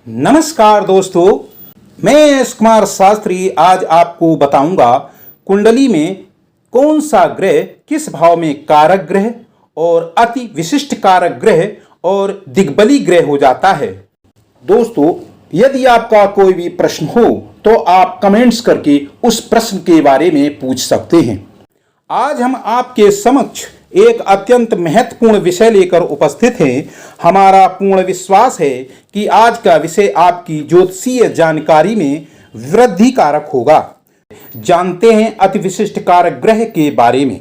नमस्कार दोस्तों, मैं एस कुमार शास्त्री आज आपको बताऊंगा कुंडली में कौन सा ग्रह किस भाव में कारक ग्रह और अति विशिष्ट कारक ग्रह और दिग्बली ग्रह हो जाता है। दोस्तों, यदि आपका कोई भी प्रश्न हो तो आप कमेंट्स करके उस प्रश्न के बारे में पूछ सकते हैं। आज हम आपके समक्ष एक अत्यंत महत्वपूर्ण विषय लेकर उपस्थित हैं। हमारा पूर्ण विश्वास है कि आज का विषय आपकी ज्योतिषीय जानकारी में वृद्धि कारक होगा। जानते हैं अति विशिष्ट कारक ग्रह के बारे में।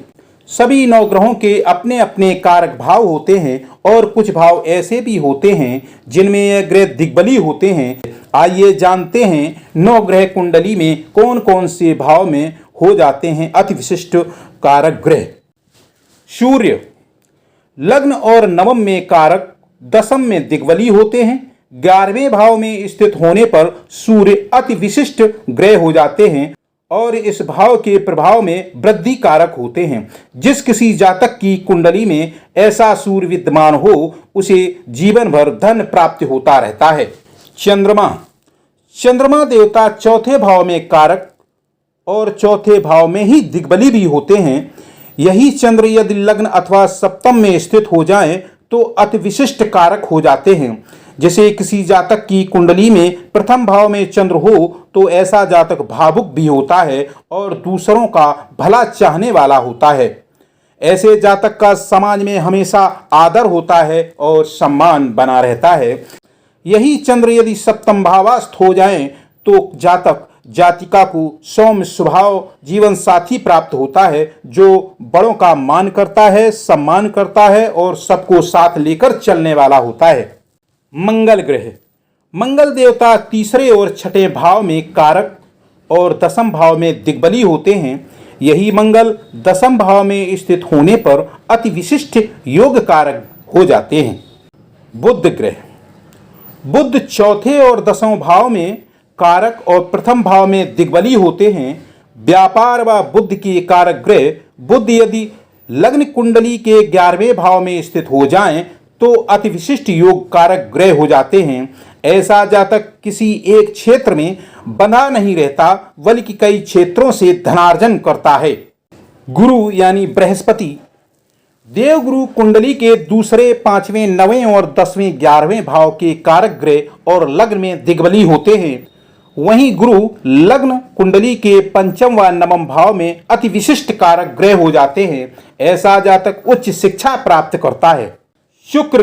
सभी 9 ग्रहों के अपने अपने कारक भाव होते हैं और कुछ भाव ऐसे भी होते हैं जिनमें यह ग्रह दिग्बली होते हैं। आइए जानते हैं 9 ग्रह कुंडली में कौन कौन से भाव में हो जाते हैं अति विशिष्ट कारक ग्रह। सूर्य लग्न और नवम में कारक, दशम में दिग्बली होते हैं। 11वें भाव में स्थित होने पर सूर्य अति विशिष्ट ग्रह हो जाते हैं और इस भाव के प्रभाव में वृद्धि कारक होते हैं। जिस किसी जातक की कुंडली में ऐसा सूर्य विद्यमान हो उसे जीवन भर धन प्राप्त होता रहता है। चंद्रमा देवता चौथे भाव में कारक और चौथे भाव में ही दिग्बली भी होते हैं। यही चंद्र यदि लग्न अथवा सप्तम में स्थित हो जाएं तो अति विशिष्ट कारक हो जाते हैं। जैसे किसी जातक की कुंडली में प्रथम भाव में चंद्र हो तो ऐसा जातक भावुक भी होता है और दूसरों का भला चाहने वाला होता है। ऐसे जातक का समाज में हमेशा आदर होता है और सम्मान बना रहता है। यही चंद्र यदि सप्तम भावास्थ हो जाएं तो जातक जातिका को सौम्य स्वभाव जीवन साथी प्राप्त होता है जो बड़ों का मान करता है, सम्मान करता है और सबको साथ लेकर चलने वाला होता है। मंगल देवता तीसरे और छठे भाव में कारक और दशम भाव में दिग्बली होते हैं। यही मंगल दशम भाव में स्थित होने पर अति विशिष्ट योग कारक हो जाते हैं। बुध चौथे और दसवें भाव में कारक और प्रथम भाव में दिग्बली होते हैं। व्यापार व बुद्धि के कारक ग्रह बुध यदि लग्न कुंडली के 11वें भाव में स्थित हो जाएं तो अति विशिष्ट योग कारक ग्रह हो जाते हैं। ऐसा जातक किसी एक क्षेत्र में बंधा नहीं रहता बल्कि कई क्षेत्रों से धनार्जन करता है। गुरु यानी बृहस्पति देवगुरु कुंडली के दूसरे, 5वें, 9वें और 10वें, 11वें भाव के कारक ग्रह और लग्न में दिग्बली होते हैं। वहीं गुरु लग्न कुंडली के 5म व 9म भाव में अति विशिष्ट कारक ग्रह हो जाते हैं। ऐसा जातक उच्च शिक्षा प्राप्त करता है। शुक्र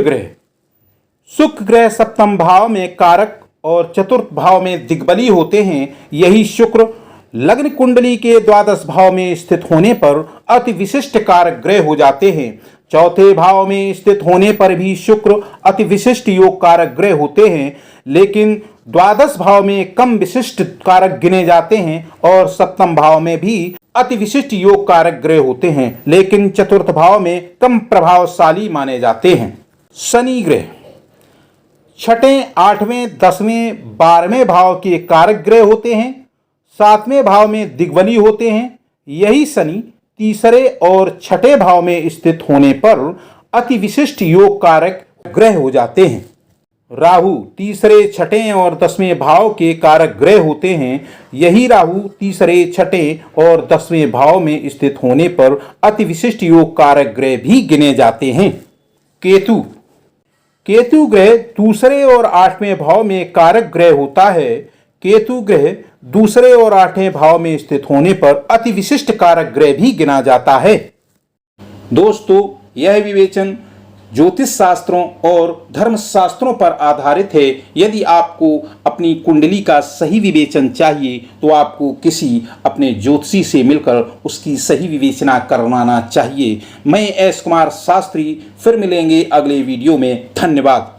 ग्रह 7म भाव में कारक और चतुर्थ भाव में दिग्बली होते हैं। यही शुक्र लग्न कुंडली के 12 भाव में स्थित होने पर अति विशिष्ट कारक ग्रह हो जाते हैं। चौथे भाव में स्थित होने पर भी शुक्र अति विशिष्ट योग कारक ग्रह होते हैं, लेकिन 12 भाव में कम विशिष्ट कारक गिने जाते हैं और सप्तम भाव में भी अति विशिष्ट योग कारक ग्रह होते हैं, लेकिन चतुर्थ भाव में कम प्रभावशाली माने जाते हैं। शनि ग्रह 6ठे, 8वें, 10वें, 12वें भाव के कारक ग्रह होते हैं। 7वें भाव में दिग्बली होते हैं। यही शनि तीसरे और छठे भाव में स्थित होने पर अति विशिष्ट योग कारक ग्रह हो जाते हैं। राहु तीसरे, छठे और 10वें भाव के कारक ग्रह होते हैं। यही राहु तीसरे, छठे और 10वें भाव में स्थित होने पर अति विशिष्ट योग कारक ग्रह भी गिने जाते हैं। केतु ग्रह दूसरे और 8वें भाव में कारक ग्रह होता है। केतु ग्रह दूसरे और 8वें भाव में स्थित होने पर अति विशिष्ट कारक ग्रह भी गिना जाता है। दोस्तों, यह विवेचन ज्योतिष शास्त्रों और धर्म शास्त्रों पर आधारित है। यदि आपको अपनी कुंडली का सही विवेचन चाहिए तो आपको किसी अपने ज्योतिषी से मिलकर उसकी सही विवेचना करवाना चाहिए। मैं एस कुमार शास्त्री, फिर मिलेंगे अगले वीडियो में। धन्यवाद।